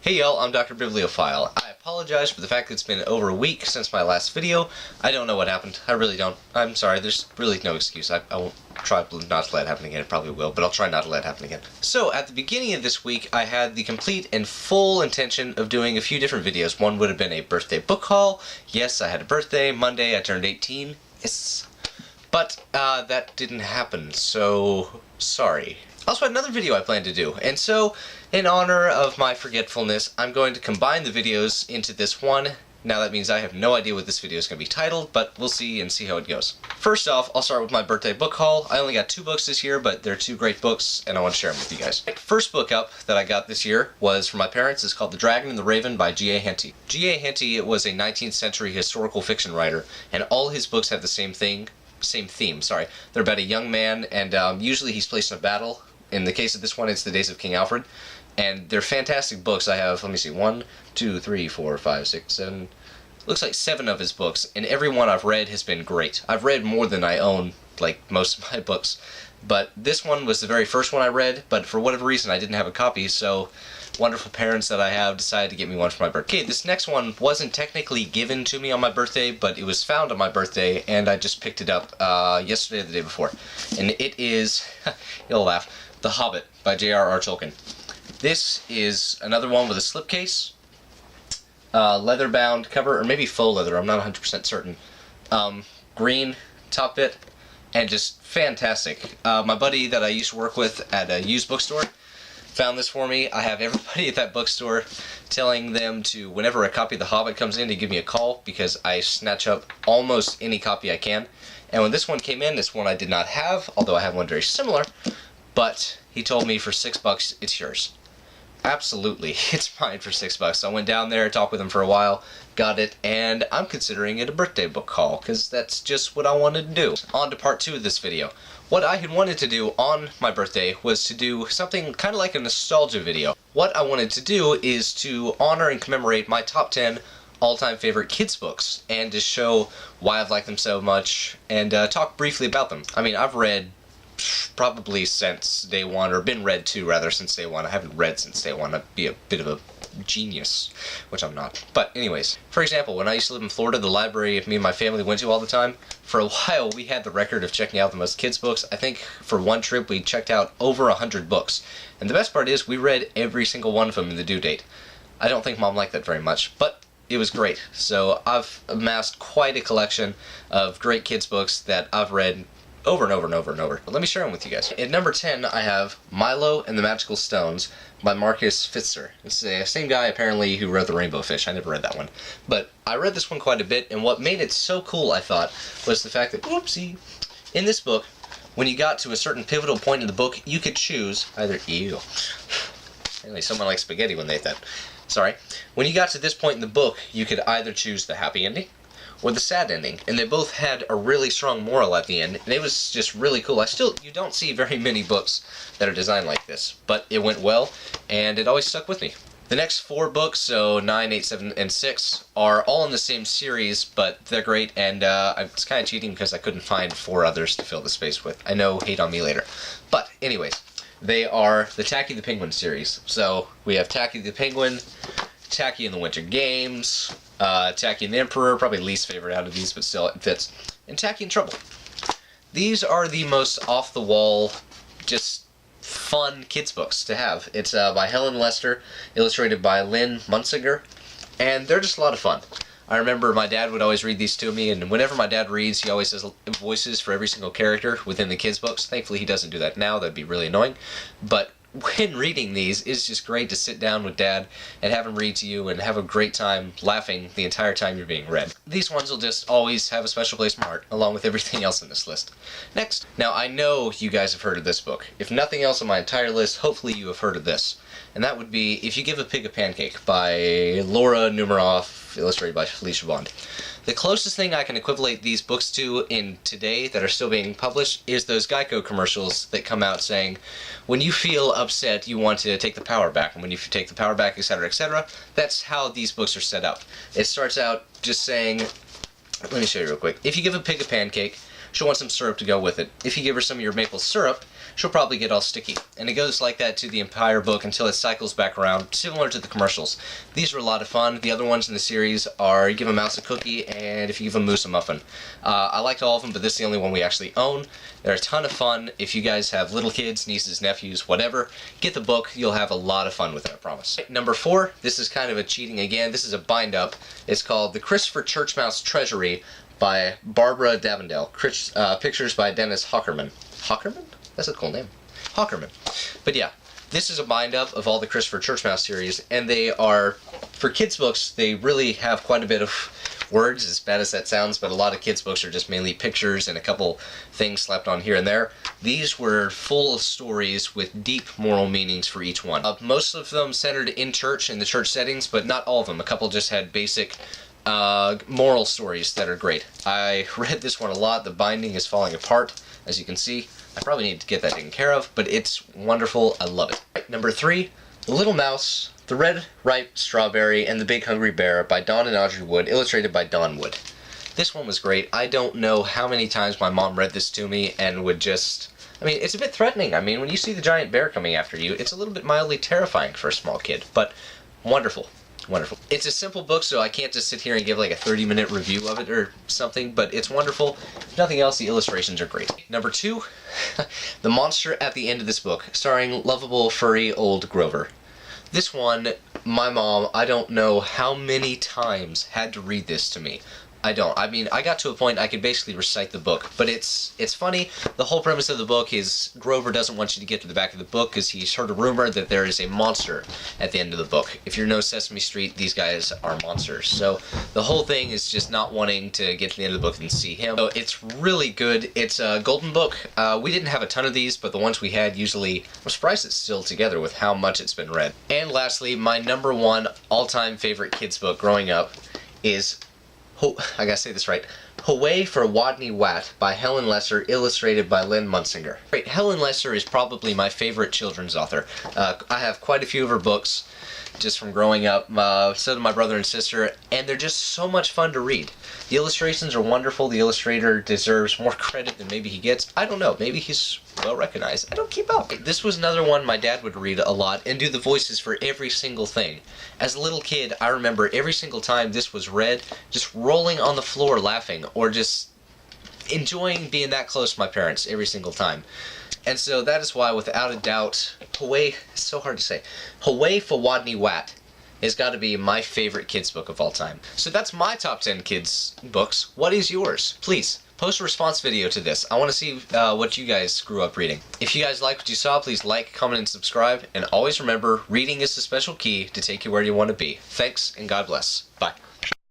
Hey y'all, I'm DRBibliophile. I apologize for the fact that it's been over a week since my last video. I don't know what happened. I really don't. I'm sorry, there's really no excuse. I won't try not to let it happen again. It probably will, but I'll try not to let it happen again. So, at the beginning of this week, I had the complete and full intention of doing a few different videos. One would have been a birthday book haul. Yes, I had a birthday. Monday, I turned 18. Yes. But, that didn't happen, so sorry. I also had another video I planned to do, and so, in honor of my forgetfulness, I'm going to combine the videos into this one. Now that means I have no idea what this video is going to be titled, but we'll see and see how it goes. First off, I'll start with my birthday book haul. I only got 2 books this year, but they're 2 great books, and I want to share them with you guys. First book up that I got this year was from my parents. It's called The Dragon and the Raven by G.A. Henty. G.A. Henty was a 19th century historical fiction writer, and all his books have the same theme. They're about a young man, and usually he's placed in a battle. In the case of this one, it's The Days of King Alfred. And they're fantastic books. I have, let me see, 1, 2, 3, 4, 5, 6, 7... looks like 7 of his books, and every one I've read has been great. I've read more than I own, like most of my books. But this one was the very first one I read, but for whatever reason I didn't have a copy, so wonderful parents that I have decided to get me one for my birthday. Okay, this next one wasn't technically given to me on my birthday, but it was found on my birthday, and I just picked it up yesterday or the day before. And it is, you'll laugh, The Hobbit by J.R.R. Tolkien. This is another one with a slipcase, leather-bound cover, or maybe faux leather, I'm not 100% certain. Green top bit, and just fantastic. My buddy that I used to work with at a used bookstore found this for me. I have everybody at that bookstore telling them to, whenever a copy of The Hobbit comes in, to give me a call, because I snatch up almost any copy I can. And when this one came in, this one I did not have, although I have one very similar, but he told me for $6, it's yours. Absolutely, it's mine for $6. So I went down there, talked with him for a while, got it, and I'm considering it a birthday book haul, because that's just what I wanted to do. On to part 2 of this video. What I had wanted to do on my birthday was to do something kind of like a nostalgia video. What I wanted to do is to honor and commemorate my top 10 all-time favorite kids books, and to show why I've liked them so much, and talk briefly about them. I mean, I've read probably since day one, or been read to rather since day one. I haven't read since day one. I'd be a bit of a genius, which I'm not. But anyways, for example, when I used to live in Florida, the library me and my family went to all the time, for a while we had the record of checking out the most kids books. I think for one trip we checked out over 100 books. And the best part is we read every single one of them in the due date. I don't think Mom liked that very much, but it was great. So I've amassed quite a collection of great kids books that I've read over and over and over and over. But let me share them with you guys. At number 10, I have Milo and the Magical Stones by Marcus Pfister. It's the same guy, apparently, who wrote The Rainbow Fish. I never read that one. But I read this one quite a bit, and what made it so cool, I thought, was the fact that, whoopsie, in this book, when you got to a certain pivotal point in the book, you could choose either, ew, apparently someone likes spaghetti when they ate that. Sorry. When you got to this point in the book, you could either choose the happy ending, or the sad ending, and they both had a really strong moral at the end, and it was just really cool. You don't see very many books that are designed like this, but it went well, and it always stuck with me. The next 4 books, so 9, 8, 7, and 6, are all in the same series, but they're great, and it's kind of cheating because I couldn't find 4 others to fill the space with. I know, hate on me later. But anyways, they are the Tacky the Penguin series. So we have Tacky the Penguin, Tacky and the Winter Games, Tacky and the Emperor, probably least favorite out of these, but still it fits, and Tacky and Trouble. These are the most off-the-wall, just fun kids books to have. It's by Helen Lester, illustrated by Lynn Munsinger, and they're just a lot of fun. I remember my dad would always read these to me, and whenever my dad reads, he always says voices for every single character within the kids books. Thankfully he doesn't do that now, that'd be really annoying, but when reading these, it's just great to sit down with Dad and have him read to you and have a great time laughing the entire time you're being read. These ones will just always have a special place in my heart, along with everything else in this list. Next. Now, I know you guys have heard of this book. If nothing else on my entire list, hopefully you have heard of this. And that would be If You Give a Pig a Pancake by Laura Numeroff, illustrated by Felicia Bond. The closest thing I can equivalent these books to in today that are still being published is those Geico commercials that come out saying, when you feel upset, you want to take the power back, and when you take the power back, etc., etc. That's how these books are set up. It starts out just saying, let me show you real quick. If you give a pig a pancake, she'll want some syrup to go with it. If you give her some of your maple syrup, she'll probably get all sticky. And it goes like that to the entire book until it cycles back around, similar to the commercials. These are a lot of fun. The other ones in the series are you give a mouse a cookie, and if you give a moose a muffin. I liked all of them, but this is the only one we actually own. They're a ton of fun. If you guys have little kids, nieces, nephews, whatever, get the book. You'll have a lot of fun with it, I promise. Number 4, this is kind of a cheating again. This is a bind-up. It's called The Christopher Churchmouse Treasury by Barbara Davendale. Pictures by Dennis Hockerman. Hockerman? That's a cool name. Hockerman. But yeah, this is a bind-up of all the Christopher Churchmouse series, and they are, for kids' books, they really have quite a bit of words, as bad as that sounds, but a lot of kids' books are just mainly pictures and a couple things slapped on here and there. These were full of stories with deep moral meanings for each one. Most of them centered in church, in the church settings, but not all of them. A couple just had basic moral stories that are great. I read this one a lot. The binding is falling apart, as you can see. I probably need to get that taken care of, but it's wonderful. I love it. Right, number 3, The Little Mouse, The Red Ripe Strawberry, and the Big Hungry Bear by Donna and Audrey Wood, illustrated by Don Wood. This one was great. I don't know how many times my mom read this to me and would just... I mean, it's a bit threatening. I mean, when you see the giant bear coming after you, it's a little bit mildly terrifying for a small kid, but wonderful. Wonderful. It's a simple book, so I can't just sit here and give like a 30-minute review of it or something, but it's wonderful. If nothing else, the illustrations are great. Number 2, The Monster at the End of This Book, starring lovable, furry old Grover. This one, my mom, I don't know how many times had to read this to me. I mean, I got to a point I could basically recite the book, but it's funny. The whole premise of the book is Grover doesn't want you to get to the back of the book because he's heard a rumor that there is a monster at the end of the book. If you know Sesame Street, these guys are monsters. So the whole thing is just not wanting to get to the end of the book and see him. So it's really good. It's a golden book. We didn't have a ton of these, but the ones we had usually, I'm surprised it's still together with how much it's been read. And lastly, my number 1 all-time favorite kids book growing up is... I gotta say this right. Hooray for Watney Wet by Helen Lesser, illustrated by Lynn Munsinger. Right, Helen Lesser is probably my favorite children's author. I have quite a few of her books just from growing up. So do my brother and sister, and they're just so much fun to read. The illustrations are wonderful. The illustrator deserves more credit than maybe he gets. I don't know. Maybe he's well recognized. I don't keep up. This was another one my dad would read a lot and do the voices for every single thing. As a little kid, I remember every single time this was read, just rolling on the floor laughing, or just enjoying being that close to my parents every single time. And so that is why, without a doubt, Hooray, it's so hard to say, Hooray for Watney Wet has got to be my favorite kids book of all time. So that's my top 10 kids books. What is yours? Please, post a response video to this. I want to see what you guys grew up reading. If you guys like what you saw, please like, comment, and subscribe. And always remember, reading is the special key to take you where you want to be. Thanks, and God bless. Bye.